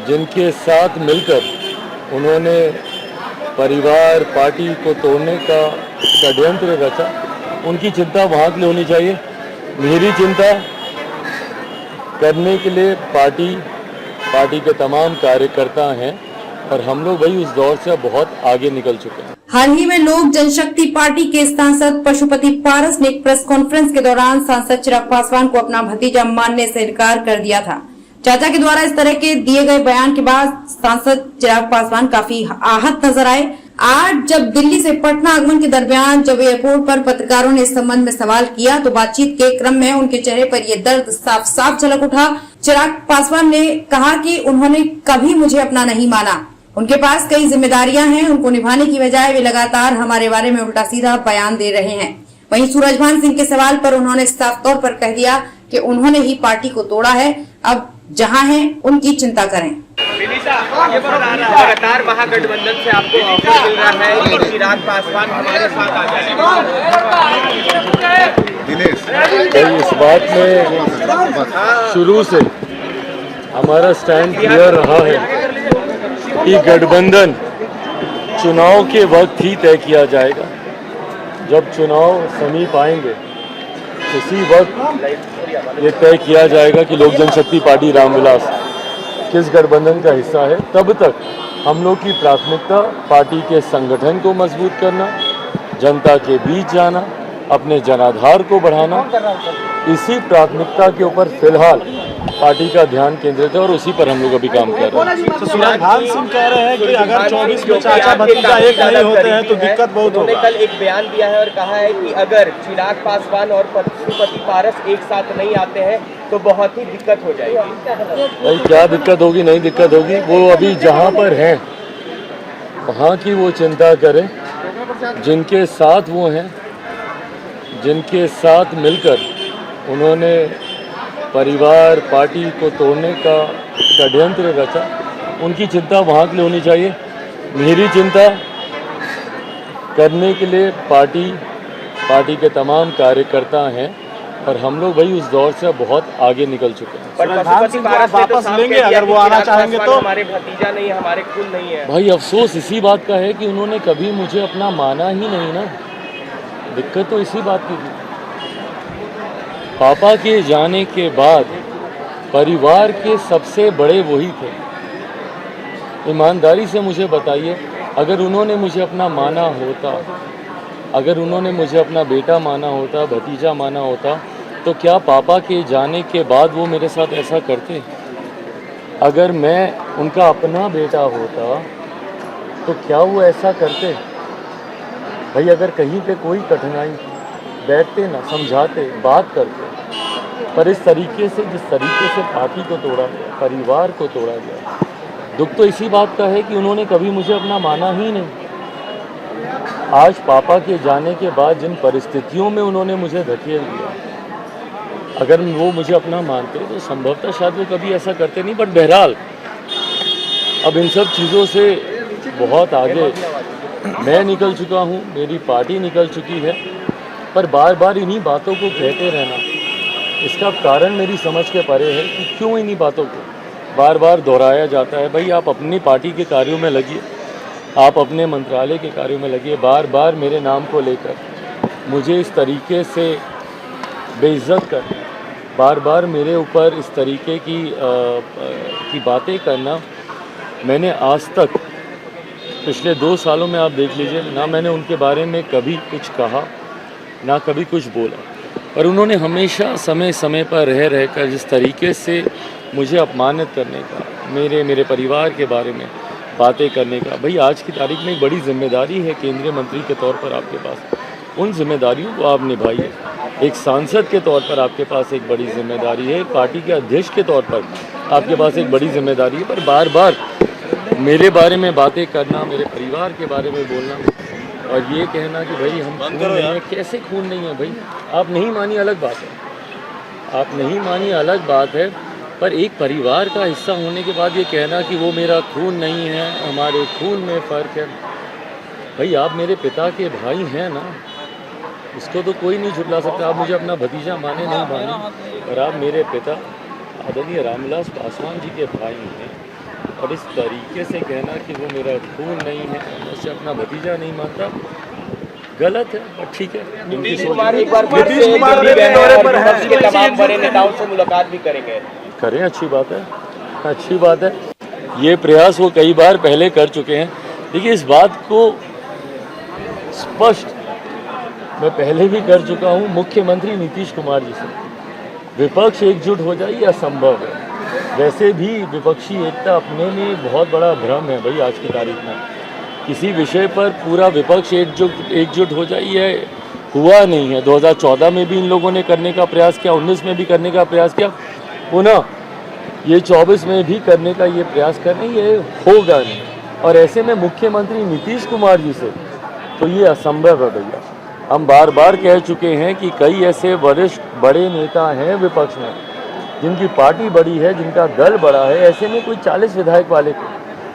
जिनके साथ मिलकर उन्होंने परिवार पार्टी को तोड़ने का षड्यंत्र रचा, उनकी चिंता वहाँ के लिए होनी चाहिए। मेरी चिंता करने के लिए पार्टी के तमाम कार्यकर्ता हैं और हम लोग भाई उस दौर से बहुत आगे निकल चुके हैं। हाल ही में लोक जनशक्ति पार्टी के सांसद पशुपति पारस ने एक प्रेस कॉन्फ्रेंस के दौरान सांसद चिराग पासवान को अपना भतीजा मानने से इनकार कर दिया था। चाचा के द्वारा इस तरह के दिए गए बयान के बाद सांसद चिराग पासवान काफी आहत नजर आए। आज जब दिल्ली से पटना आगमन के दरमियान जब एयरपोर्ट पर पत्रकारों ने इस संबंध में सवाल किया तो बातचीत के क्रम में उनके चेहरे पर यह दर्द साफ साफ झलक उठा। चिराग पासवान ने कहा कि उन्होंने कभी मुझे अपना नहीं माना, उनके पास कई जिम्मेदारियां हैं, उनको निभाने की बजाय वे लगातार हमारे बारे में उल्टा सीधा बयान दे रहे हैं। वहीं सूरजभान सिंह के सवाल पर उन्होंने साफ तौर पर कह दिया कि उन्होंने ही पार्टी को तोड़ा है, अब जहां हैं उनकी चिंता करें। लगातार महागठबंधन से आपको ऑफर मिल रहा है कि चिराग पासवान हमारे साथ आ जाए। इस बात में शुरू से हमारा स्टैंड क्लियर रहा है कि गठबंधन चुनाव के वक्त ही तय किया जाएगा। जब चुनाव समीप आएंगे उसी वक्त ये तय किया जाएगा कि लोक जनशक्ति पार्टी रामविलास किस गठबंधन का हिस्सा है। तब तक हम लोग की प्राथमिकता पार्टी के संगठन को मजबूत करना, जनता के बीच जाना, अपने जनाधार को बढ़ाना, इसी प्राथमिकता के ऊपर फिलहाल पार्टी का ध्यान केंद्रित है और उसी पर हम लोग अभी काम कर रहे हैं। तो सूरजभान सिंह कह रहे हैं कि अगर 24 में चाचा भतीजा एक नहीं होते हैं तो दिक्कत बहुत होगी। कल एक बयान दिया है और कहा है कि अगर चिराग पासवान और पशुपति पारस एक साथ नहीं आते हैं तो बहुत ही दिक्कत हो जाएगी। भाई क्या दिक्कत होगी, नहीं दिक्कत होगी, वो अभी जहाँ पर हैं वहाँ की वो चिंता करें। जिनके साथ वो हैं, जिनके साथ मिलकर उन्होंने परिवार पार्टी को तोड़ने का षड्यंत्र रचा, उनकी चिंता वहाँ के लिए होनी चाहिए। मेरी चिंता करने के लिए पार्टी के तमाम कार्यकर्ता हैं और हम लोग भाई उस दौर से बहुत आगे निकल चुके हैं। पशुपति पारस वापस लेंगे अगर वो आना चाहेंगे तो। हमारे भतीजा नहीं, हमारे खून नहीं है। भाई अफसोस इसी बात का है कि उन्होंने कभी मुझे अपना माना ही नहीं ना। दिक्कत तो इसी बात की थी। पापा के जाने के बाद परिवार के सबसे बड़े वही थे। ईमानदारी से मुझे बताइए, अगर उन्होंने मुझे अपना माना होता, अगर उन्होंने मुझे अपना बेटा माना होता, भतीजा माना होता, तो क्या पापा के जाने के बाद वो मेरे साथ ऐसा करते? अगर मैं उनका अपना बेटा होता तो क्या वो ऐसा करते? भाई अगर कहीं पे कोई कठिनाई बैठते ना, समझाते, बात करते, पर इस तरीके से जिस तरीके से पार्टी को तोड़ा गया, परिवार को तोड़ा गया, दुख तो इसी बात का है कि उन्होंने कभी मुझे अपना माना ही नहीं। आज पापा के जाने के बाद जिन परिस्थितियों में उन्होंने मुझे धकेल दिया, अगर वो मुझे अपना मानते तो संभवतः शायद वो कभी ऐसा करते नहीं। बट बहरहाल अब इन सब चीज़ों से बहुत आगे मैं निकल चुका हूँ, मेरी पार्टी निकल चुकी है, पर बार बार इन्हीं बातों को कहते रहना, इसका कारण मेरी समझ के परे है कि क्यों इन्हीं बातों को बार बार दोहराया जाता है। भाई आप अपनी पार्टी के कार्यों में लगिए, आप अपने मंत्रालय के कार्यों में लगिए। बार बार मेरे नाम को लेकर मुझे इस तरीके से बेइज्जत करना, बार बार मेरे ऊपर इस तरीके की बातें करना, मैंने आज तक पिछले 2 सालों में आप देख लीजिए ना, मैंने उनके बारे में कभी कुछ कहा ना कभी कुछ बोला, पर उन्होंने हमेशा समय समय पर रहकर जिस तरीके से मुझे अपमानित करने का, मेरे परिवार के बारे में बातें करने का। भाई आज की तारीख में एक बड़ी जिम्मेदारी है केंद्रीय मंत्री के तौर पर आपके पास, उन जिम्मेदारियों को आप निभाइए। एक सांसद के तौर पर आपके पास एक बड़ी जिम्मेदारी है, पार्टी के अध्यक्ष के तौर पर आपके पास एक बड़ी जिम्मेदारी है, पर बार बार मेरे बारे में बातें करना, मेरे परिवार के बारे में बोलना और ये कहना कि भाई हम खून नहीं है। कैसे खून नहीं है भाई? आप नहीं मानी अलग बात है, आप नहीं मानी अलग बात है, पर एक परिवार का हिस्सा होने के बाद ये कहना कि वो मेरा खून नहीं है, हमारे खून में फ़र्क है। भाई आप मेरे पिता के भाई हैं ना, इसको तो कोई नहीं झुटला सकता। आप मुझे अपना भतीजा माने नहीं माने, पर आप मेरे पिता आदरणीय रामविलास पासवान जी के भाई हैं और इस तरीके से कहना कि वो मेरा खून नहीं है, मैं उससे अपना भतीजा नहीं मानता, गलत है। पर ठीक है, उनकी नीतीश सोच कुमार है। एक बार फिर नीतीश से कुमार दिल्ली भी गए हैं दौरे और पर हैं। विपक्ष के तमाम बड़े नेताओं से मुलाकात भी करेंगे। करें, अच्छी बात है, अच्छी बात है। ये प्रयास वो कई बार पहले कर चुके हैं। देखिए, इस बात को स्पष्ट मैं पहले भी कर चुका हूँ मुख्यमंत्री नीतीश कुमार जी से, विपक्ष एकजुट हो जाए ये असंभव है। वैसे भी विपक्षी एकता अपने में बहुत बड़ा भ्रम है भाई। आज की तारीख में किसी विषय पर पूरा विपक्ष एकजुट हो जाए ये हुआ नहीं है। 2014 में भी इन लोगों ने करने का प्रयास किया, 19 में भी करने का प्रयास किया, पुनः ये 24 में भी करने का ये प्रयास कर रहे हैं, ये होगा नहीं। और ऐसे में मुख्यमंत्री नीतीश कुमार जी से तो ये असंभव है भैया। हम बार बार कह चुके हैं कि कई ऐसे वरिष्ठ बड़े नेता हैं विपक्ष में जिनकी पार्टी बड़ी है, जिनका दल बड़ा है, ऐसे में कोई 40 विधायक वाले को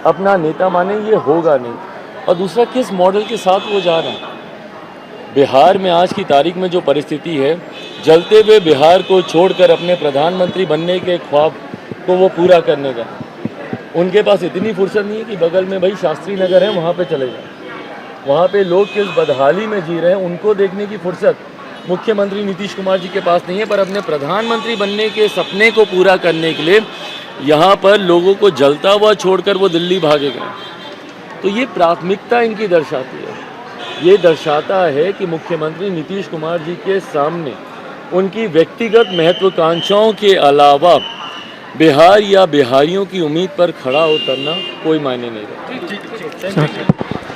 अपना नेता माने, ये होगा नहीं। और दूसरा, किस मॉडल के साथ वो जा रहे हैं। बिहार में आज की तारीख में जो परिस्थिति है, जलते हुए बिहार को छोड़कर अपने प्रधानमंत्री बनने के ख्वाब को वो पूरा करने का उनके पास इतनी फुर्सत नहीं है कि बगल में भाई शास्त्री नगर है वहाँ पे चले जाए। वहाँ पे लोग किस बदहाली में जी रहे हैं उनको देखने की फुर्सत मुख्यमंत्री नीतीश कुमार जी के पास नहीं है। पर अपने प्रधानमंत्री बनने के सपने को पूरा करने के लिए यहाँ पर लोगों को जलता हुआ छोड़कर वो दिल्ली भागे गए। तो ये प्राथमिकता इनकी दर्शाती है। ये दर्शाता है कि मुख्यमंत्री नीतीश कुमार जी के सामने उनकी व्यक्तिगत महत्वाकांक्षाओं के अलावा बिहार या बिहारियों की उम्मीद पर खड़ा उतरना कोई मायने नहीं रखता।